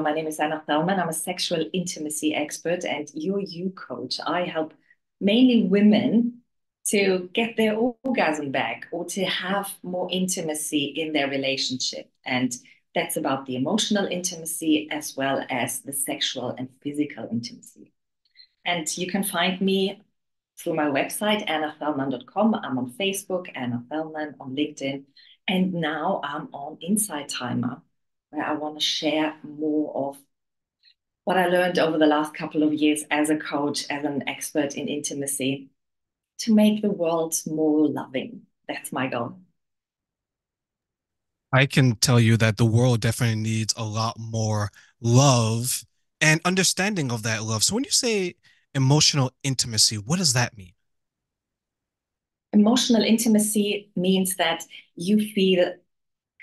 My name is Anna Thellmann. I'm a sexual intimacy expert and your you coach. I help mainly women to get their orgasm back or to have more intimacy in their relationship. And that's about the emotional intimacy as well as the sexual and physical intimacy. And you can find me through my website, annathellman.com. I'm on Facebook, Anna Thellman, on LinkedIn. And now I'm on Inside Timer, where I want to share more of what I learned over the last couple of years as a coach, as an expert in intimacy, to make the world more loving. That's my goal. I can tell you that the world definitely needs a lot more love and understanding of that love. So when you say emotional intimacy, what does that mean? Emotional intimacy means that you feel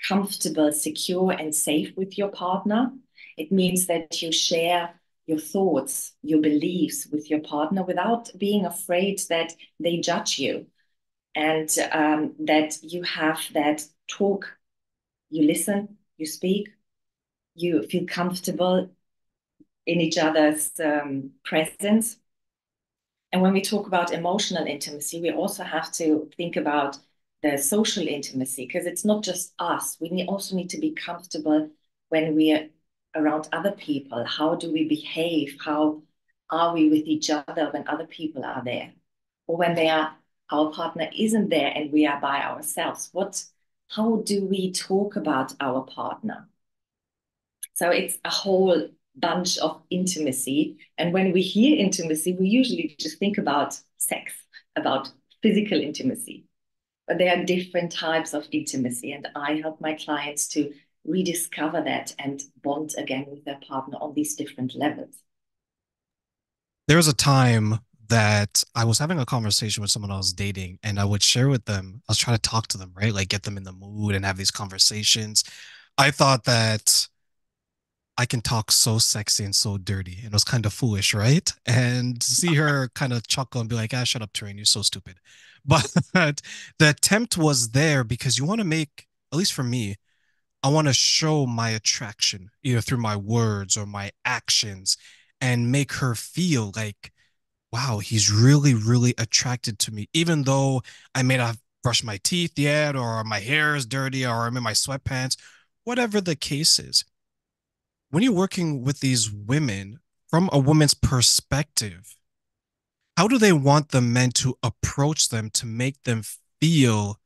comfortable, secure, and safe with your partner. It means that you share your thoughts, your beliefs with your partner without being afraid that they judge you, and that you have that talk, you listen, you speak, you feel comfortable in each other's presence. And when we talk about emotional intimacy, we also have to think about the social intimacy because it's not just us. Also need to be comfortable when we're around other people. How do we behave? How are we with each other when other people are there? Or when our partner isn't there and we are by ourselves? How do we talk about our partner? So it's a whole bunch of intimacy. And when we hear intimacy, we usually just think about sex, about physical intimacy. But there are different types of intimacy. And I help my clients to rediscover that and bond again with their partner on these different levels. There was a time that I was having a conversation with someone I was dating, and I would share with them, I was trying to talk to them, right? Like get them in the mood and have these conversations. I thought that I can talk so sexy and so dirty. And it was kind of foolish, right? And to see her kind of chuckle and be like, ah, shut up, Terrain, you're so stupid. But the attempt was there because you want to make, at least for me, I want to show my attraction either through my words or my actions and make her feel like, wow, he's really, really attracted to me, even though I may not have brushed my teeth yet, or my hair is dirty, or I'm in my sweatpants, whatever the case is. When you're working with these women from a woman's perspective, how do they want the men to approach them to make them feel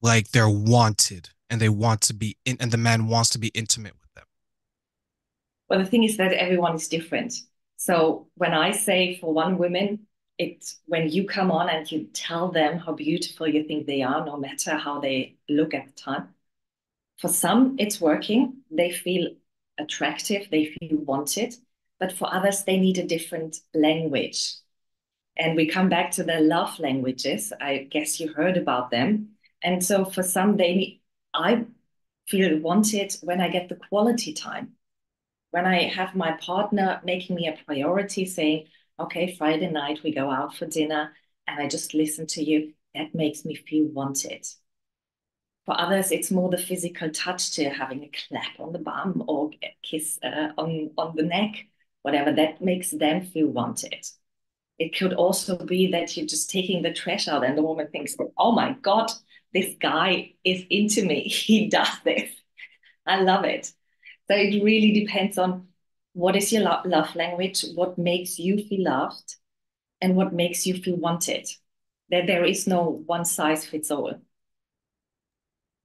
like they're wanted and they want to be in, and the man wants to be intimate with them? Well, the thing is that everyone is different. So when I say for one woman, it's when you come on and you tell them how beautiful you think they are, no matter how they look at the time. For some, it's working. They feel attractive, they feel wanted. But for others, they need a different language. And we come back to the love languages. I guess you heard about them. And so for some, I feel wanted when I get the quality time, when I have my partner making me a priority, saying, okay, Friday night we go out for dinner and I just listen to you, that makes me feel wanted. For others, it's more the physical touch to having a clap on the bum or a kiss on the neck, whatever that makes them feel wanted. It could also be that you're just taking the trash out and the woman thinks, oh my God, this guy is into me. He does this. I love it. So it really depends on what is your love language, what makes you feel loved, and what makes you feel wanted. There is no one size fits all.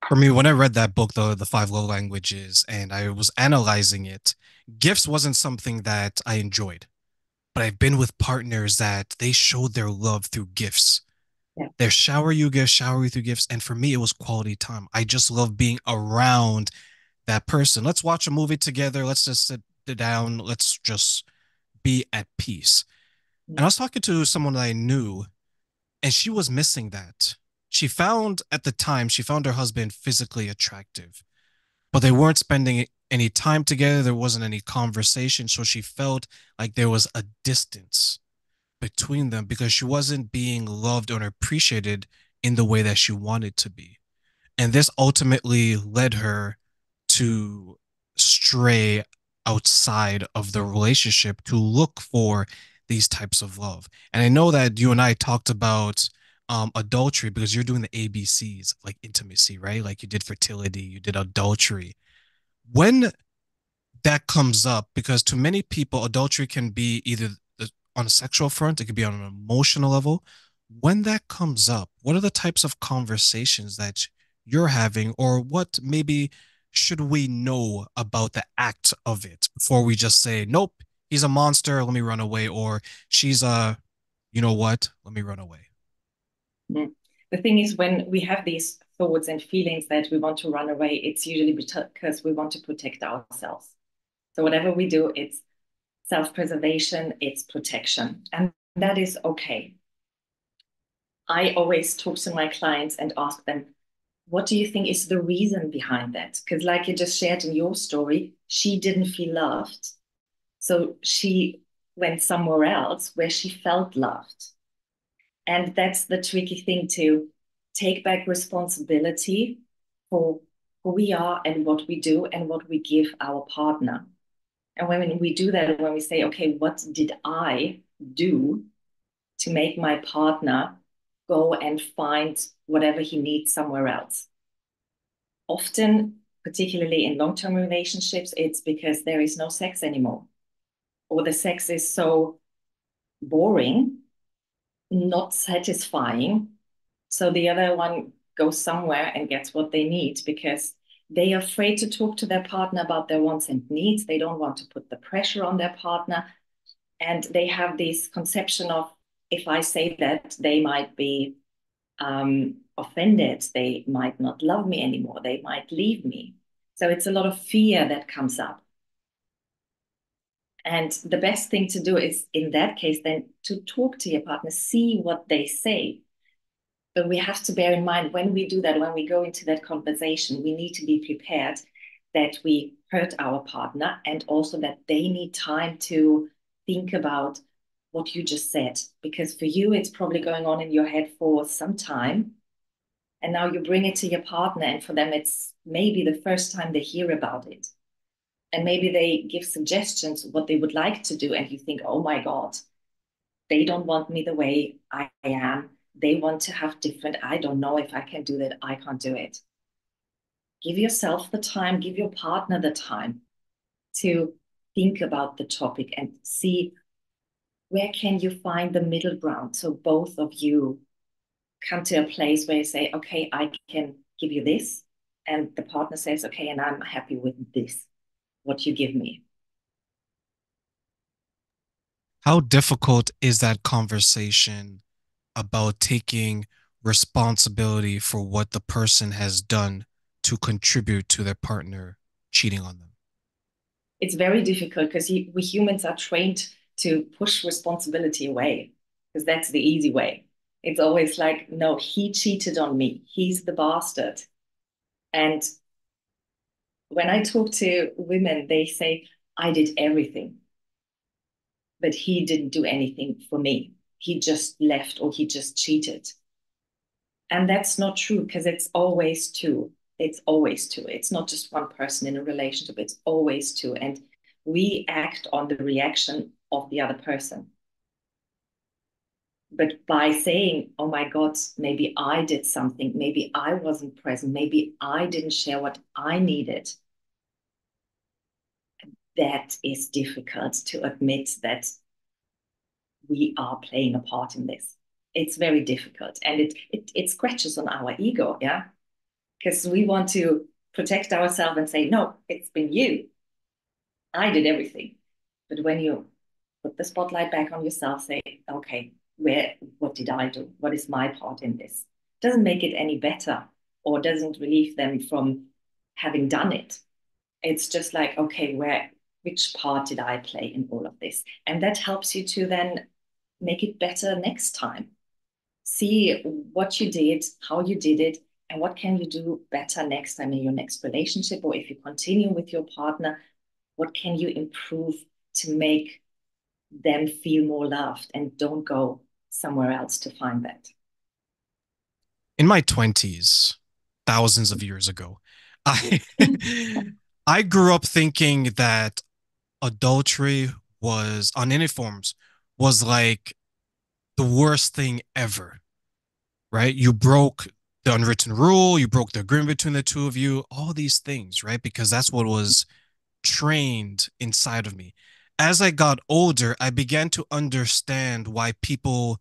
For me, when I read that book, the five love languages, and I was analyzing it, gifts wasn't something that I enjoyed. But I've been with partners that they showed their love through gifts. Yeah. They shower you gifts, shower you through gifts. And for me, it was quality time. I just love being around that person. Let's watch a movie together. Let's just sit down. Let's just be at peace. And I was talking to someone that I knew, and she was missing that. At the time, she found her husband physically attractive, but they weren't spending any time together. There wasn't any conversation. So she felt like there was a distance between them because she wasn't being loved or appreciated in the way that she wanted to be. And this ultimately led her to stray outside of the relationship to look for these types of love. And I know that you and I talked about adultery because you're doing the ABCs like intimacy, right? Like you did fertility, you did adultery. When that comes up, because to many people, adultery can be either on a sexual front, it could be on an emotional level. When that comes up, what are the types of conversations that you're having, or what maybe should we know about the act of it before we just say, nope, he's a monster, let me run away, or she's a, you know what, let me run away? Mm. The thing is, when we have these thoughts and feelings that we want to run away, it's usually because we want to protect ourselves. So whatever we do, it's self-preservation, it's protection, and that is okay. I always talk to my clients and ask them, what do you think is the reason behind that? Because, like you just shared in your story, she didn't feel loved. So she went somewhere else where she felt loved. And that's the tricky thing, to take back responsibility for who we are and what we do and what we give our partner. And when we do that, when we say, okay, what did I do to make my partner go and find whatever he needs somewhere else? Often, particularly in long-term relationships, it's because there is no sex anymore, or the sex is so boring, not satisfying. So the other one goes somewhere and gets what they need because they are afraid to talk to their partner about their wants and needs. They don't want to put the pressure on their partner. And they have this conception of, if I say that, they might be offended. They might not love me anymore. They might leave me. So it's a lot of fear that comes up. And the best thing to do is, in that case, then to talk to your partner, see what they say. But we have to bear in mind, when we do that, when we go into that conversation, we need to be prepared that we hurt our partner, and also that they need time to think about what you just said. Because for you, it's probably going on in your head for some time. And now you bring it to your partner, and for them, it's maybe the first time they hear about it. And maybe they give suggestions what they would like to do. And you think, oh my God, they don't want me the way I am. They want to have different. I don't know if I can do that. I can't do it. Give yourself the time, give your partner the time to think about the topic and see, where can you find the middle ground, so both of you come to a place where you say, okay, I can give you this, and the partner says, okay, and I'm happy with this, what you give me. How difficult is that conversation about taking responsibility for what the person has done to contribute to their partner cheating on them? It's very difficult because we humans are trained to push responsibility away, because that's the easy way. It's always like, no, he cheated on me. He's the bastard. And when I talk to women, they say, I did everything, but he didn't do anything for me. He just left, or he just cheated. And that's not true, because it's always two. It's always two. It's not just one person in a relationship, it's always two. And we act on the reaction of the other person. But by saying, oh my God, maybe I did something, maybe I wasn't present, maybe I didn't share what I needed, that is difficult to admit that we are playing a part in this. It's very difficult, and it scratches on our ego, yeah, because we want to protect ourselves and say, no, it's been you. I did everything. But when you put the spotlight back on yourself, say, okay, what did I do? What is my part in this? Doesn't make it any better, or doesn't relieve them from having done it. It's just like, okay, which part did I play in all of this? And that helps you to then make it better next time. See what you did, how you did it, and what can you do better next time in your next relationship, or if you continue with your partner, what can you improve to make them feel more loved, and don't go somewhere else to find that. In my 20s, thousands of years ago, I I grew up thinking that adultery was on any forms was like the worst thing ever, right? You broke the unwritten rule, you broke the agreement between the two of you, all these things, right? Because that's what was trained inside of me. As I got older, I began to understand why people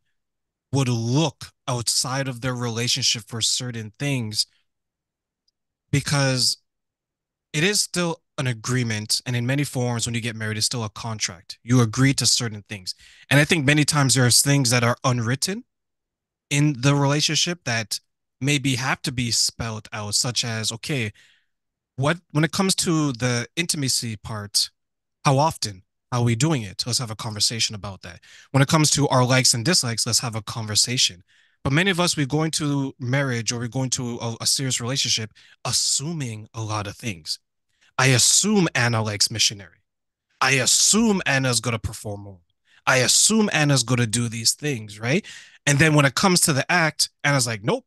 would look outside of their relationship for certain things because it is still an agreement. And in many forms, when you get married, it's still a contract. You agree to certain things. And I think many times there's things that are unwritten in the relationship that maybe have to be spelled out, such as, okay, what when it comes to the intimacy part, how often are we doing it? Let's have a conversation about that. When it comes to our likes and dislikes, let's have a conversation. But many of us, we go into marriage or we go into a serious relationship assuming a lot of things. I assume Anna likes missionary. I assume Anna's going to perform more. I assume Anna's going to do these things, right? And then when it comes to the act, Anna's like, nope,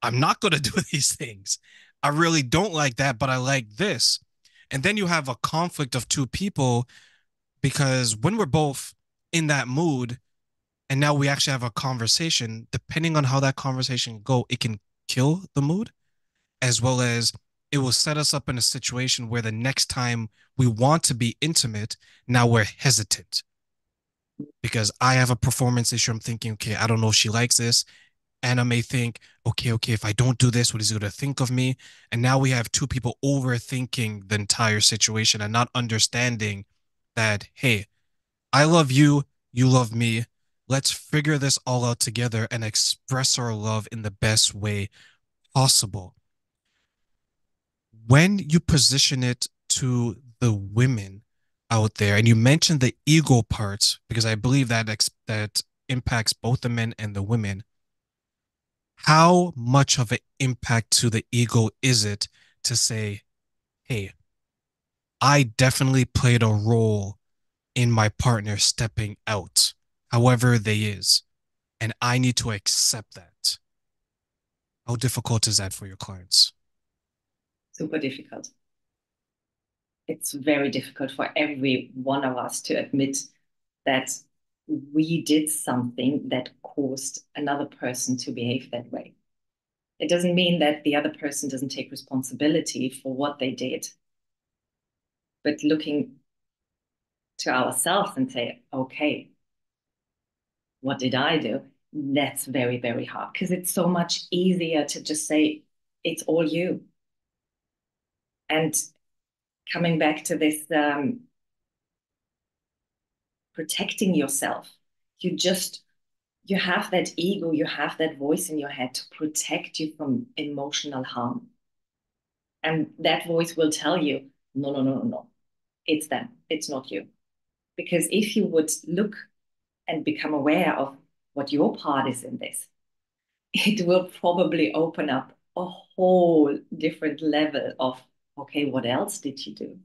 I'm not going to do these things. I really don't like that, but I like this. And then you have a conflict of two people because when we're both in that mood and now we actually have a conversation, depending on how that conversation go, it can kill the mood as well as it will set us up in a situation where the next time we want to be intimate, now we're hesitant because I have a performance issue. I'm thinking, okay, I don't know if she likes this. Anna may think, okay, if I don't do this, what is he going to think of me? And now we have two people overthinking the entire situation and not understanding that, hey, I love you, you love me. Let's figure this all out together and express our love in the best way possible. When you position it to the women out there, and you mentioned the ego parts, because I believe that impacts both the men and the women. How much of an impact to the ego is it to say, hey, I definitely played a role in my partner stepping out, however they is, and I need to accept that. How difficult is that for your clients? Super difficult. It's very difficult for every one of us to admit that we did something that caused another person to behave that way. It doesn't mean that the other person doesn't take responsibility for what they did, but looking to ourselves and say, okay, what did I do? That's very, very hard because it's so much easier to just say, it's all you. And coming back to this protecting yourself, you just you have that ego, you have that voice in your head to protect you from emotional harm. And that voice will tell you, no, no, no, no, no, it's them, it's not you. Because if you would look and become aware of what your part is in this, it will probably open up a whole different level of, okay, what else did you do?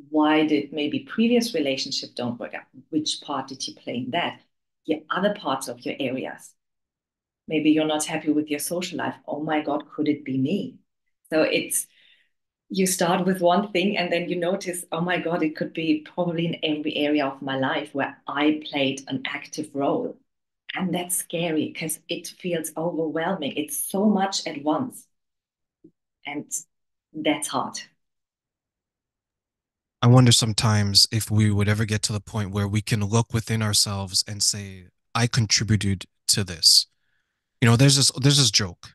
Why did maybe previous relationship don't work out? Which part did you play in that? Your other parts of your areas. Maybe you're not happy with your social life. Oh my God, could it be me? So it's you start with one thing and then you notice, oh my God, it could be probably in every area of my life where I played an active role. And that's scary because it feels overwhelming. It's so much at once. And that's hard. I wonder sometimes if we would ever get to the point where we can look within ourselves and say, I contributed to this. There's this joke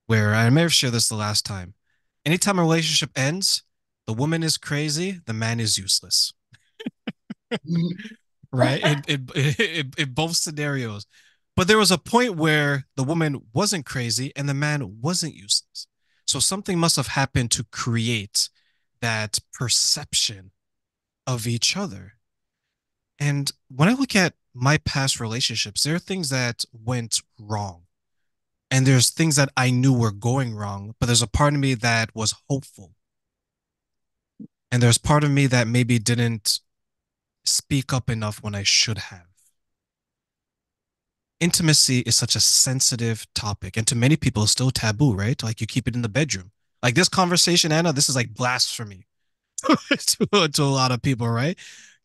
where I may have shared this the last time. Anytime a relationship ends, the woman is crazy, the man is useless, right? In both scenarios. But there was a point where the woman wasn't crazy and the man wasn't useless. So something must have happened to create that perception of each other. And when I look at my past relationships, there are things that went wrong. And there's things that I knew were going wrong, but there's a part of me that was hopeful. And there's part of me that maybe didn't speak up enough when I should have. Intimacy is such a sensitive topic, and to many people, it's still taboo, right? Like you keep it in the bedroom. Like this conversation, Anna, this is like blasphemy. to a lot of people, right?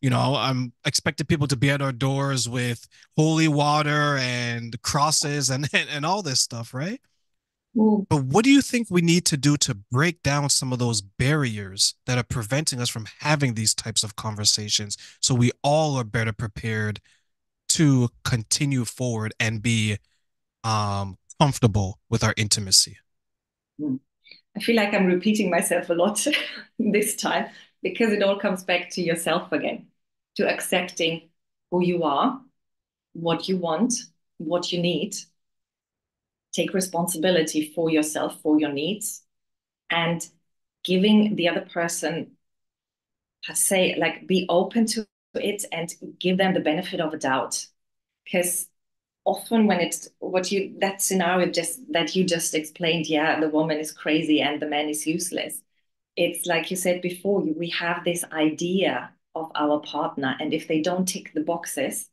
I'm expecting people to be at our doors with holy water and crosses and all this stuff, right? Mm, But what do you think we need to do to break down some of those barriers that are preventing us from having these types of conversations so we all are better prepared to continue forward and be comfortable with our intimacy? mm. I feel like I'm repeating myself a lot this time because it all comes back to yourself again, to accepting who you are, what you want, what you need, take responsibility for yourself, for your needs, and giving the other person, I say, like, be open to it and give them the benefit of a doubt. Because often when it's that scenario just that you just explained, yeah, the woman is crazy and the man is useless. It's like you said before, we have this idea of our partner, and if they don't tick the boxes,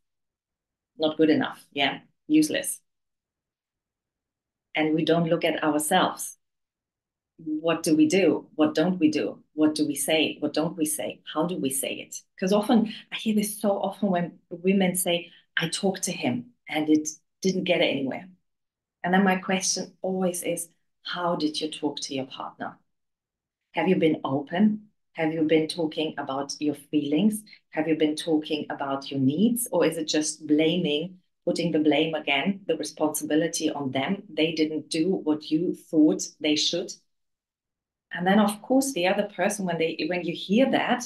not good enough, yeah, useless. And we don't look at ourselves. What do we do? What don't we do? What do we say? What don't we say? How do we say it? Because often I hear this so often when women say, I talked to him and it didn't get anywhere. And then my question always is, how did you talk to your partner? Have you been open? Have you been talking about your feelings? Have you been talking about your needs? Or is it just blaming, putting the blame again, the responsibility on them? They didn't do what you thought they should. And then, of course, the other person, when you hear that,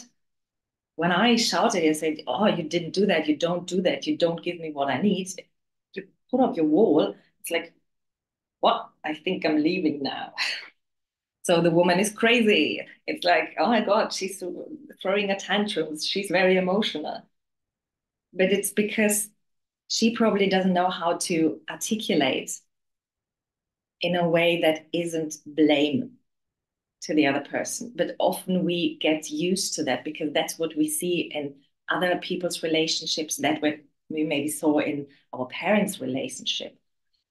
when I shouted and said, "Oh, you didn't do that. You don't do that. You don't give me what I need," you put up your wall. It's like, what? I think I'm leaving now. So the woman is crazy. It's like, oh my God, she's throwing a tantrum. She's very emotional. But it's because she probably doesn't know how to articulate in a way that isn't blame to the other person. But often we get used to that because that's what we see in other people's relationships, that we maybe saw in our parents' relationship,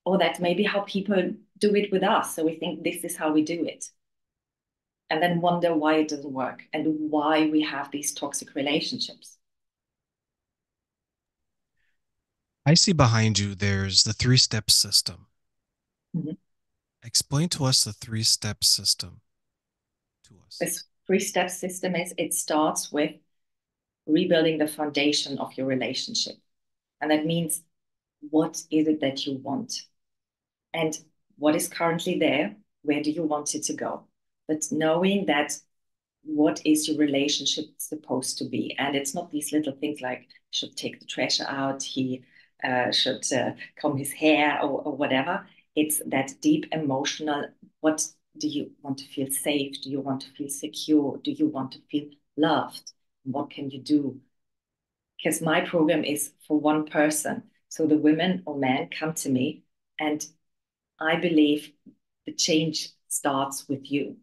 or that's maybe how people do it with us. So we think this is how we do it. And then wonder why it doesn't work and why we have these toxic relationships. I see behind you there's the three-step system. Mhm. Explain to us the three-step system to us. This three-step system is it starts with rebuilding the foundation of your relationship. And that means what is it that you want? And what is currently there? Where do you want it to go? But knowing that what is your relationship supposed to be? And it's not these little things like should take the trash out, he should comb his hair or whatever. It's that deep emotional, what do you want to feel safe? Do you want to feel secure? Do you want to feel loved? What can you do? Because my program is for one person. So the women or men come to me, and I believe the change starts with you.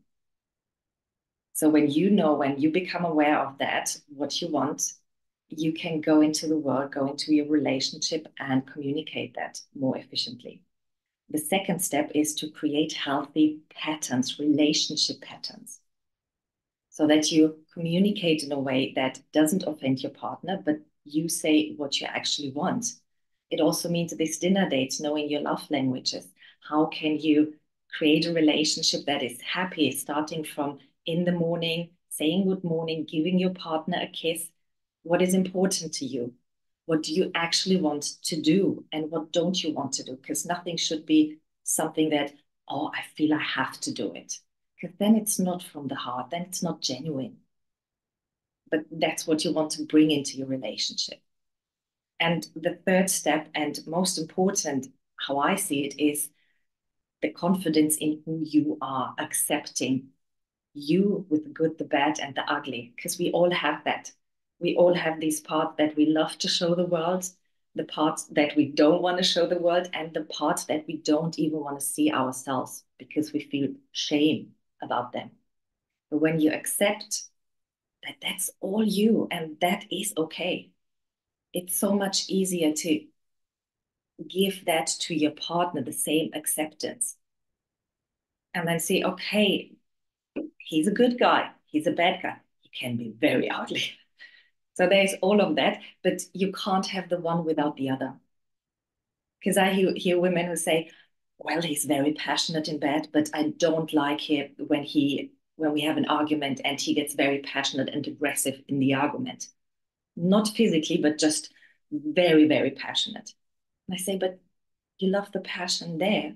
So when you become aware of that, what you want, you can go into the world, go into your relationship and communicate that more efficiently. The second step is to create healthy patterns, relationship patterns, so that you communicate in a way that doesn't offend your partner, but you say what you actually want. It also means this dinner dates, knowing your love languages. How can you create a relationship that is happy, starting from in the morning, saying good morning, giving your partner a kiss? What is important to you? What do you actually want to do? And what don't you want to do? Because nothing should be something that, oh, I feel I have to do it. Because then it's not from the heart, then it's not genuine. But that's what you want to bring into your relationship. And the third step, and most important, how I see it, is the confidence in who you are, accepting you with the good, the bad, and the ugly, because we all have that. We all have these parts that we love to show the world, the parts that we don't want to show the world, and the parts that we don't even want to see ourselves because we feel shame about them. But when you accept that that's all you and that is okay, it's so much easier to give that to your partner, the same acceptance, and then say, okay, he's a good guy, he's a bad guy. it can be very ugly. So there's all of that, but you can't have the one without the other. Because I hear women who say, well, he's very passionate in bed, but I don't like him when we have an argument and he gets very passionate and aggressive in the argument. Not physically, but just very, very passionate. And I say, but you love the passion there,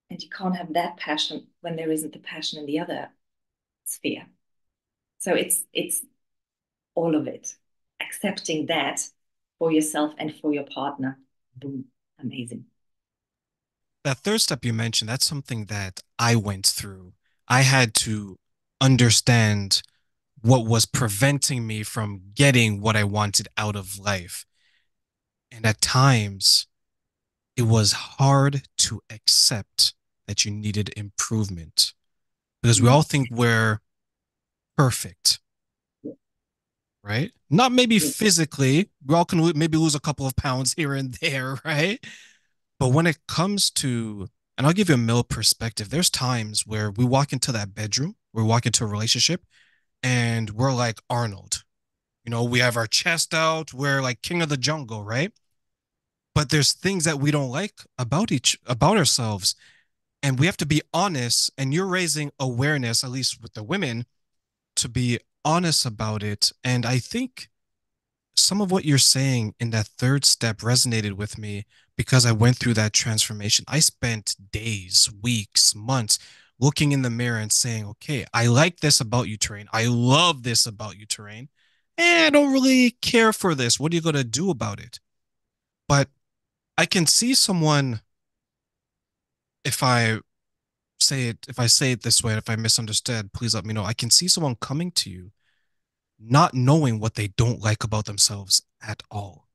and you can't have that passion when there isn't the passion in the other sphere. So it's all of it. Accepting that for yourself and for your partner. Boom, amazing. That third step you mentioned, that's something that I went through. I had to understand what was preventing me from getting what I wanted out of life. And at times, it was hard to accept that you needed improvement because we all think we're perfect, right? Not maybe physically. We all can maybe lose a couple of pounds here and there, right? But when it comes to, and I'll give you a male perspective, there's times where we walk into that bedroom, we walk into a relationship, and we're like Arnold. You know, we have our chest out, we're like king of the jungle, right? But there's things that we don't like about ourselves. And we have to be honest. And you're raising awareness, at least with the women, to be honest about it. And I think some of what you're saying in that third step resonated with me because I went through that transformation. I spent days, weeks, months looking in the mirror and saying, okay, I like this about you, Terrain. I love this about you, Terrain. And I don't really care for this. What are you going to do about it? But I can see someone, if I say it this way, if I misunderstood, please let me know. I can see someone coming to you not knowing what they don't like about themselves at all,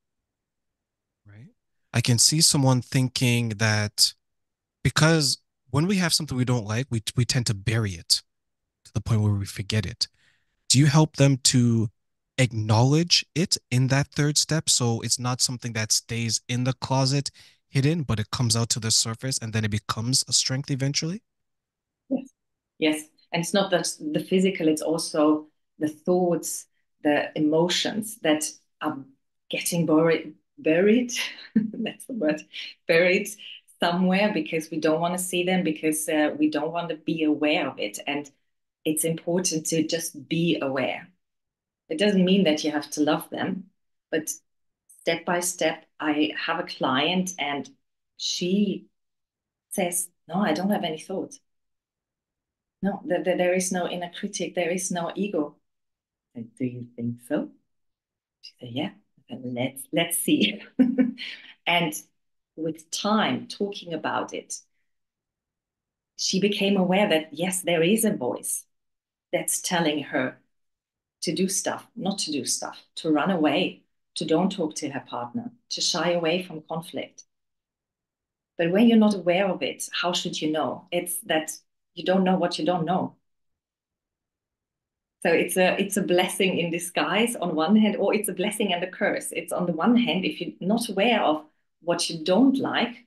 right? I can see someone thinking that because when we have something we don't like, we tend to bury it to the point where we forget it. Do you help them to acknowledge it in that third step so it's not something that stays in the closet hidden, but it comes out to the surface and then it becomes a strength eventually? Yes. Yes. And it's not that the physical, it's also the thoughts, the emotions that are getting buried. That's the word, buried somewhere because we don't want to see them, because we don't want to be aware of it. And it's important to just be aware. It doesn't mean that you have to love them, but step by step, I have a client and she says, no, I don't have any thoughts. No, there is no inner critic, there is no ego. And do you think so? She said, yeah. Let's see. And with time, talking about it, she became aware that yes, there is a voice that's telling her to do stuff, not to do stuff, to run away, to don't talk to her partner, to shy away from conflict. But when you're not aware of it, how should you know? It's that you don't know what you don't know. So it's a blessing in disguise on one hand, or it's a blessing and a curse. It's on the one hand, if you're not aware of what you don't like,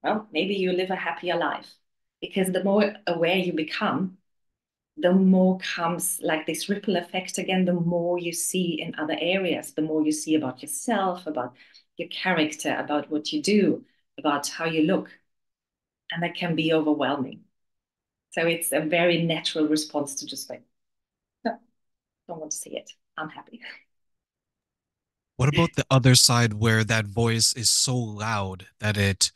well, maybe you live a happier life. Because the more aware you become, the more comes like this ripple effect again, the more you see in other areas, the more you see about yourself, about your character, about what you do, about how you look. And that can be overwhelming. So it's a very natural response to just like, no, don't want to see it. I'm happy. What about the other side where that voice is so loud that it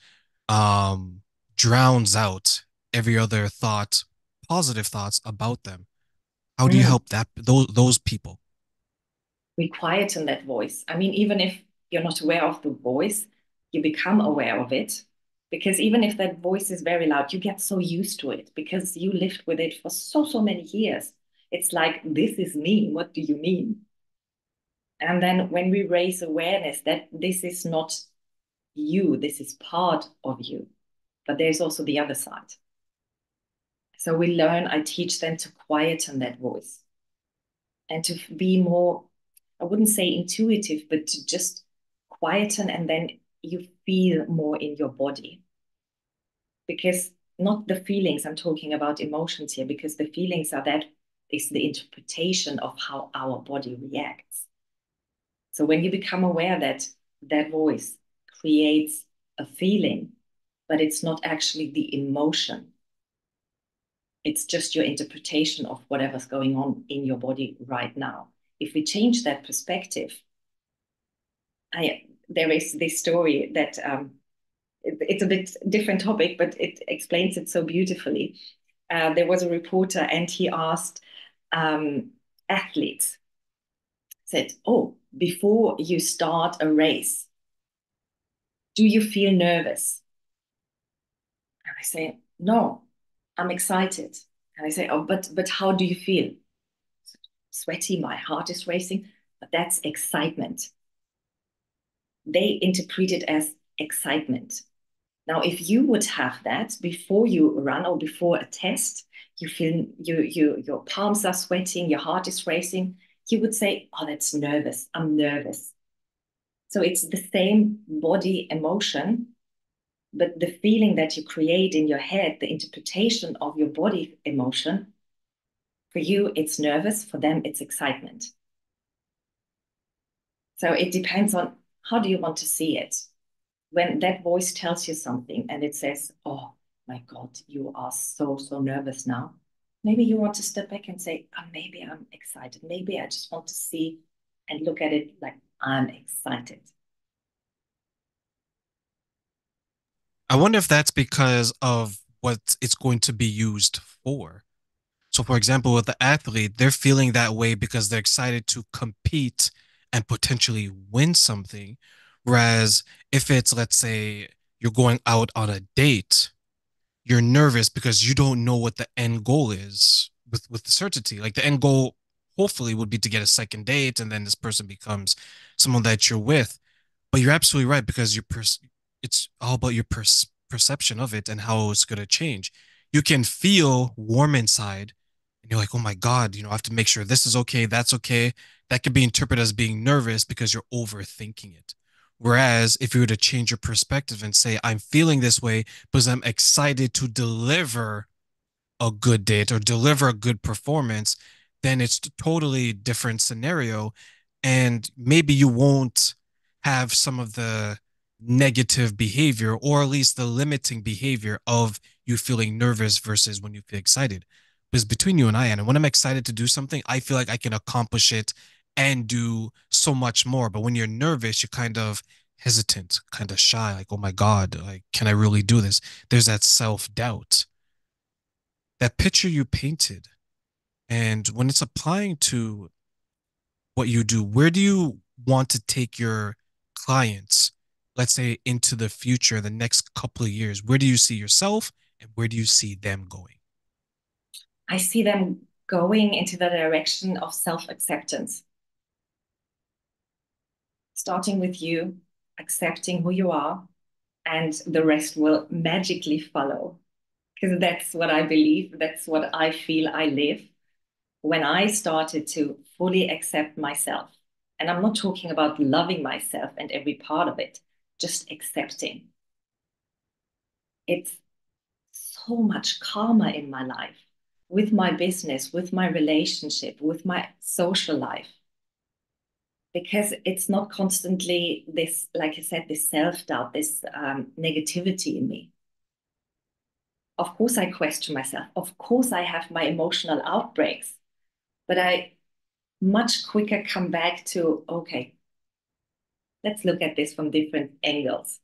um drowns out every other thought, positive thoughts about them? How do you Mm. help those people? We quieten that voice. I mean, even if you're not aware of the voice, you become aware of it. Because even if that voice is very loud, you get so used to it because you lived with it for so many years. It's like, this is me. What do you mean? And then when we raise awareness that this is not you, this is part of you, but there's also the other side. So we learn, I teach them to quieten that voice and to be more, I wouldn't say intuitive, but to just quieten, and then you feel more in your body. Because not the feelings, I'm talking about emotions here, because the feelings are that is the interpretation of how our body reacts. So when you become aware that that voice creates a feeling, but it's not actually the emotion, it's just your interpretation of whatever's going on in your body right now. If we change that perspective, there is this story that it's a bit different topic, but it explains it so beautifully. There was a reporter and he asked athletes, said, "Oh, before you start a race, do you feel nervous?" And I say, "No, I'm excited." And I say, "Oh, but how do you feel?" "Sweaty, my heart is racing." But that's excitement. They interpret it as excitement. Now, if you would have that before you run or before a test, you feel your palms are sweating, your heart is racing, you would say, "Oh, that's nervous. I'm nervous." So it's the same body emotion, but the feeling that you create in your head, the interpretation of your body emotion, for you, it's nervous, for them, it's excitement. So it depends on how do you want to see it. When that voice tells you something and it says, "Oh my God, you are so, so nervous now," maybe you want to step back and say, "Oh, maybe I'm excited. Maybe I just want to see and look at it like I'm excited." I wonder if that's because of what it's going to be used for. So, for example, with the athlete, they're feeling that way because they're excited to compete and potentially win something. Whereas if it's, let's say, you're going out on a date, you're nervous because you don't know what the end goal is with certainty. Like the end goal, hopefully, would be to get a second date, and then this person becomes someone that you're with. But you're absolutely right because it's all about your perception of it and how it's going to change. You can feel warm inside and you're like, oh my God, I have to make sure this is okay, that's okay. That could be interpreted as being nervous because you're overthinking it. Whereas if you were to change your perspective and say, I'm feeling this way because I'm excited to deliver a good date or deliver a good performance, then it's a totally different scenario. And maybe you won't have some of the negative behavior or at least the limiting behavior of you feeling nervous versus when you feel excited. Because between you and I, and when I'm excited to do something, I feel like I can accomplish it and do so much more. But when you're nervous, you're kind of hesitant, kind of shy, like, oh my God, like, can I really do this? There's that self-doubt, that picture you painted, and when it's applying to what you do, where do you want to take your clients, let's say into the future, the next couple of years? Where do you see yourself and where do you see them going? I see them going into the direction of self-acceptance, starting with you, accepting who you are, and the rest will magically follow. Because that's what I believe, that's what I feel I live. When I started to fully accept myself, and I'm not talking about loving myself and every part of it, just accepting. It's so much calmer in my life, with my business, with my relationship, with my social life, because it's not constantly this, like I said, this self-doubt, this negativity in me. Of course, I question myself. Of course, I have my emotional outbreaks, but I much quicker come back to, okay, let's look at this from different angles.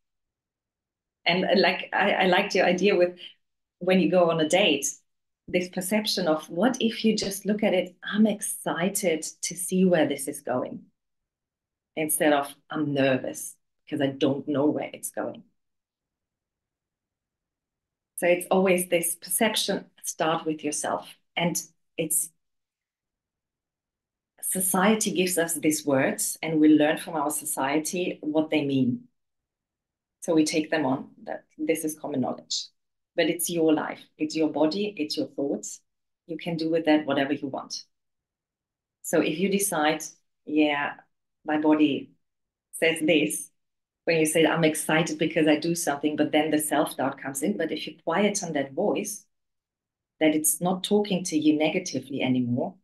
And like I liked your idea with when you go on a date, this perception of what if you just look at it, I'm excited to see where this is going, instead of I'm nervous because I don't know where it's going. So it's always this perception, start with yourself. And it's society gives us these words and we learn from our society what they mean. So we take them on that this is common knowledge. But it's your life, it's your body, it's your thoughts. You can do with that whatever you want. So if you decide, yeah, my body says this, when you say, I'm excited because I do something, but then the self doubt comes in. But if you quieten that voice, that it's not talking to you negatively anymore,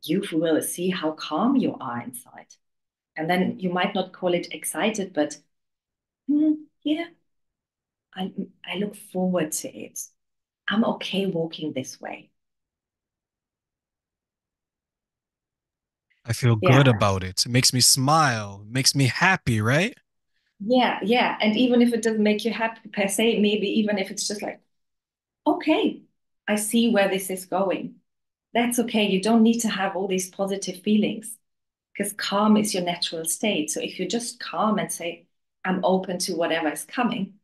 you will see how calm you are inside. And then you might not call it excited, but yeah, I, I look forward to it. I'm okay walking this way. I feel good Yeah, about it. It makes me smile, makes me happy, right? yeah, yeah. And even if it doesn't make you happy per se, maybe even if it's just like, okay, I see where this is going. That's okay. You don't need to have all these positive feelings because calm is your natural state. So if you just calm and say, I'm open to whatever is coming,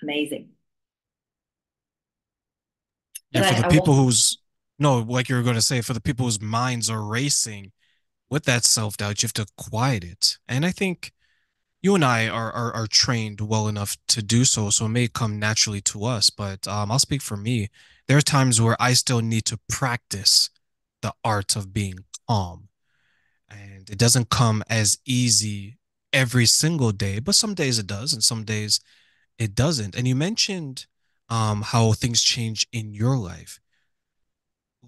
amazing. Yeah, But for the I people wasn't. who's no, like you were going to say, for the people whose minds are racing with that self-doubt, you have to quiet it. And I think you and I are trained well enough to do so, so it may come naturally to us. But I'll speak for me. There are times where I still need to practice the art of being calm, and it doesn't come as easy every single day. But some days it does, and some days it doesn't. And you mentioned how things change in your life.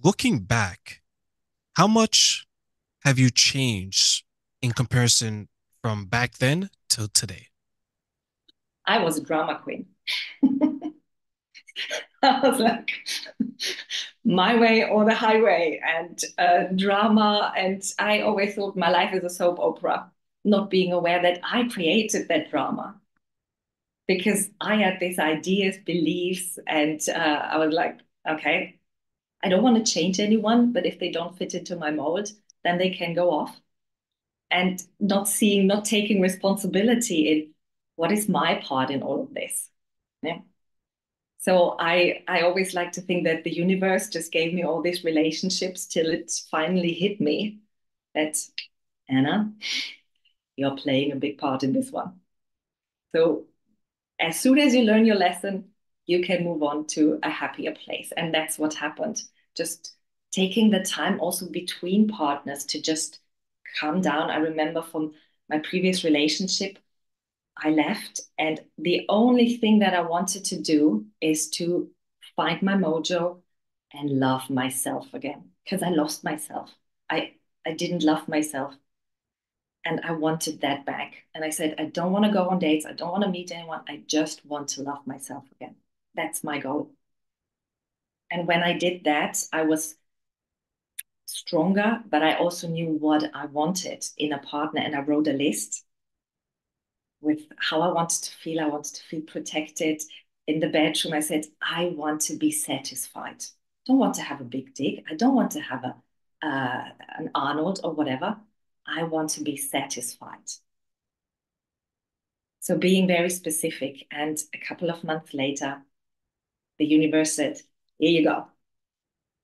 Looking back, how much have you changed in comparison from back then till today? I was a drama queen. I was like, my way or the highway, and drama. And I always thought my life is a soap opera, not being aware that I created that drama because I had these ideas, beliefs, and I was like, okay, I don't want to change anyone, but if they don't fit into my mold, then they can go off. And not seeing, not taking responsibility in what is my part in all of this. Yeah. So I always like to think that the universe just gave me all these relationships till it finally hit me that Anna, you're playing a big part in this one. So as soon as you learn your lesson, you can move on to a happier place. And that's what happened. Just taking the time also between partners to just calm down. I remember from my previous relationship, I left, and the only thing that I wanted to do is to find my mojo and love myself again because I lost myself. I didn't love myself, and I wanted that back. And I said, I don't want to go on dates. I don't want to meet anyone. I just want to love myself again. That's my goal. And when I did that, I was stronger, but I also knew what I wanted in a partner, and I wrote a list with how I wanted to feel. I wanted to feel protected in the bedroom. I said, I want to be satisfied. I don't want to have a big dick. I don't want to have an Arnold or whatever. I want to be satisfied. So being very specific. And a couple of months later, the universe said, here you go.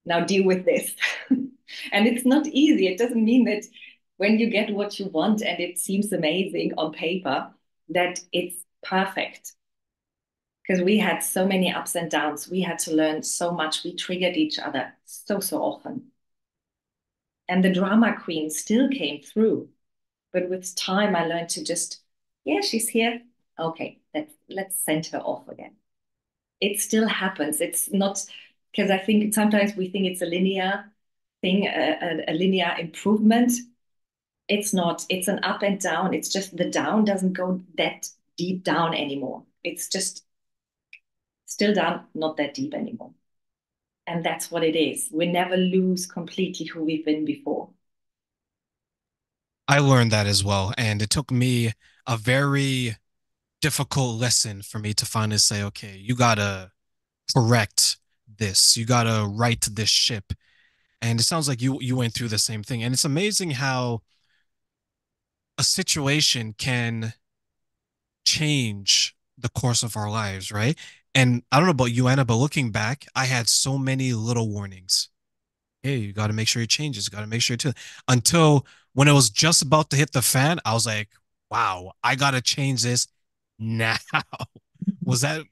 Now deal with this. And it's not easy. It doesn't mean that when you get what you want and it seems amazing on paper, that it's perfect. Because we had so many ups and downs. We had to learn so much. We triggered each other so often. And the drama queen still came through. But with time, I learned to just, yeah, she's here. Okay, let's send her off again. It still happens. It's not because I think sometimes we think it's a linear thing, a linear improvement. It's not. It's an up and down. It's just the down doesn't go that deep down anymore. It's just still down, not that deep anymore. And that's what it is. We never lose completely who we've been before. I learned that as well. And it took me a very difficult lesson for me to finally say, okay, you gotta correct this. You gotta right this ship. And it sounds like you went through the same thing. And it's amazing how a situation can change the course of our lives, right? And I don't know about you, Anna, but looking back, I had so many little warnings. Hey, you got to make sure you change this. Got to make sure to until when it was just about to hit the fan, I was like, wow, I got to change this now. Was that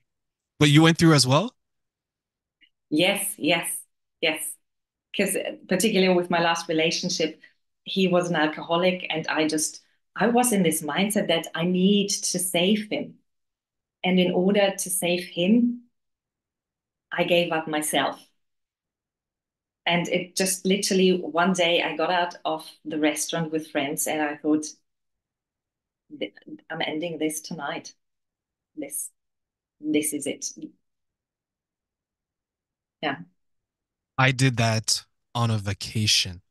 what you went through as well? Yes, yes, yes. Because particularly with my last relationship, he was an alcoholic, and I was in this mindset that I need to save him. And in order to save him, I gave up myself. And it just literally one day I got out of the restaurant with friends and I thought, I'm ending this tonight. This this is it. Yeah. I did that on a vacation.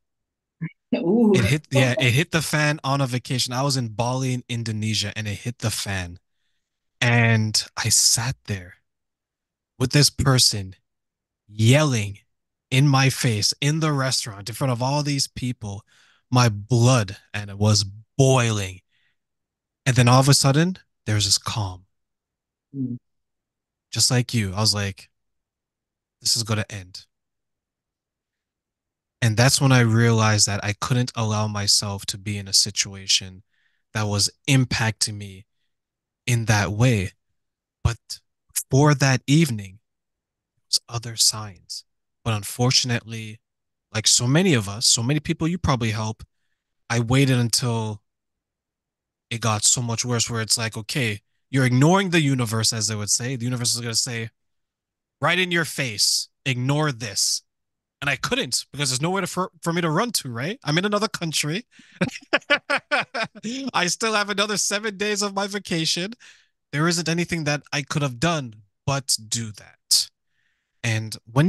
Ooh. It hit the fan on a vacation. I was in Bali in Indonesia and it hit the fan. And I sat there with this person yelling in my face in the restaurant in front of all these people. My blood and it was boiling. And then all of a sudden, there was this calm, Mm. just like you. I was like, this is going to end. And that's when I realized that I couldn't allow myself to be in a situation that was impacting me in that way. But for that evening, was other signs. But unfortunately, like so many of us, so many people you probably help, I waited until it got so much worse where it's like, okay, you're ignoring the universe, as they would say. The universe is going to say, right in your face, ignore this. And I couldn't because there's nowhere for me to run to, right? I'm in another country. I still have another 7 days of my vacation. There isn't anything that I could have done but do that. And when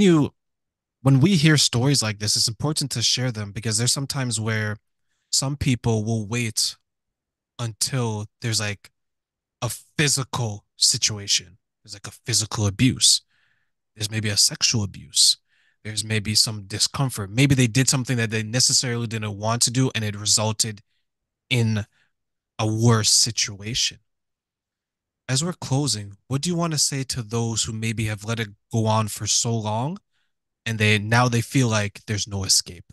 we hear stories like this, it's important to share them because there's sometimes where some people will wait until there's like a physical situation. There's like a physical abuse. There's maybe a sexual abuse. There's maybe some discomfort. Maybe they did something that they necessarily didn't want to do and it resulted in a worse situation. As we're closing, what do you want to say to those who maybe have let it go on for so long and they feel like there's no escape?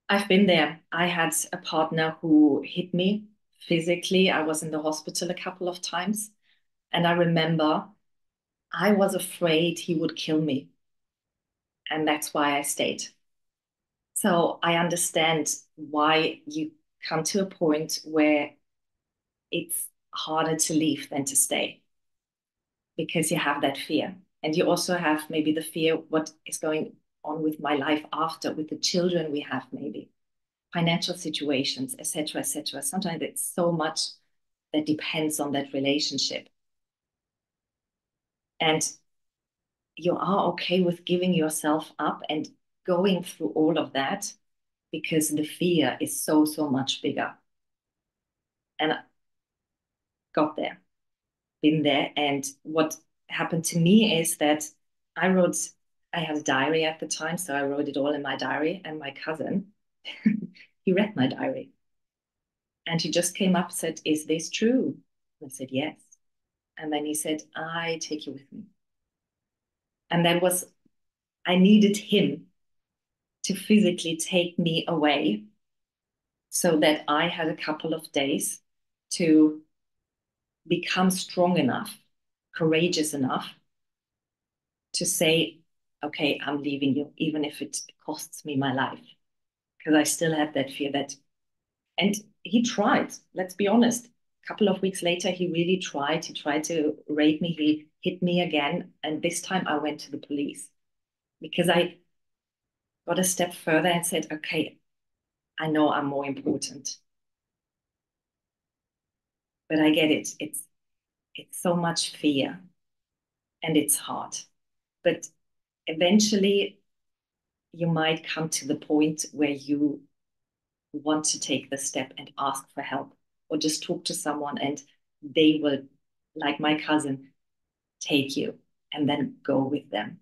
I've been there. I had a partner who hit me physically. I was in the hospital a couple of times. And I remember I was afraid he would kill me. And that's why I stayed. So I understand why you come to a point where it's harder to leave than to stay because you have that fear. And you also have maybe the fear what is going on with my life after, with the children we have, maybe financial situations, etc., etc. Sometimes it's so much that depends on that relationship. And you are okay with giving yourself up and going through all of that because the fear is so, so much bigger. And I got there, been there. And what happened to me is that I wrote, I had a diary at the time, so I wrote it all in my diary. And my cousin, he read my diary and he just came up and said, "Is this true?" And I said, "Yes." And then he said, "I take you with me." And that was, I needed him to physically take me away so that I had a couple of days to become strong enough, courageous enough to say, okay, I'm leaving you, even if it costs me my life. Because I still had that fear that, and he tried, let's be honest. A couple of weeks later, he really tried. He tried to rape me. He hit me again. And this time I went to the police because I got a step further and said, okay, I know I'm more important, but I get it. It's so much fear and it's hard. But eventually you might come to the point where you want to take the step and ask for help or just talk to someone and they will, like my cousin, take you and then go with them.